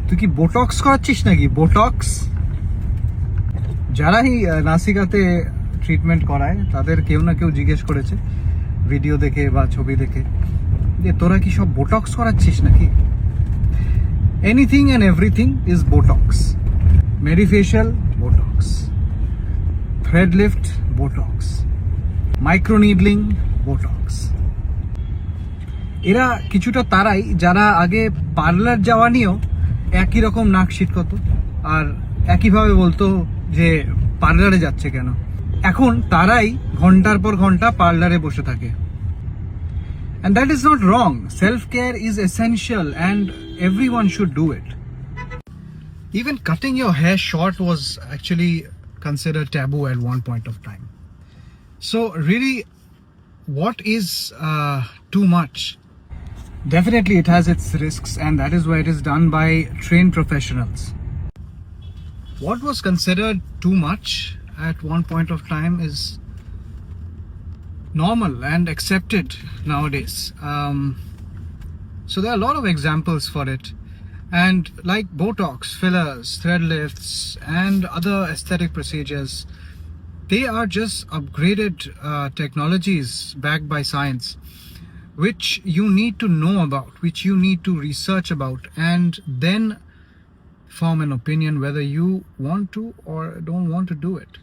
তুই কি বোটক্স করাচ্ছিস নাকি? বোটক্স যারাই নাসিকাতে ট্রিটমেন্ট করায় তাদের কেউ না কেউ জিজ্ঞেস করেছে ভিডিও দেখে বা ছবি দেখে যে তোরা কি সব বোটক্স করাচ্ছিস নাকি? Anything and everything is botox. Medifacial botox, thread lift botox, micro needling botox. এরা কিছুটা তারাই যারা আগে পার্লার যাওয়া নিয়েও একই রকম নাক সিটকত আর একইভাবে বলতো যে পার্লারে যাচ্ছে কেন। এখন তারাই ঘন্টার পর ঘন্টা পার্লারে বসে থাকে। And that is not wrong. Self-care is essential and everyone should do it. Even cutting your hair short was actually considered taboo at one point of time. So really, what is too much? Definitely it has its risks, and that is why it is done by trained professionals. What was considered too much at one point of time is normal and accepted nowadays. So there are a lot of examples for it, and like Botox, fillers, thread lifts and other aesthetic procedures, they are just upgraded technologies backed by science, which you need to know about, which you need to research about, and then form an opinion whether you want to or don't want to do it.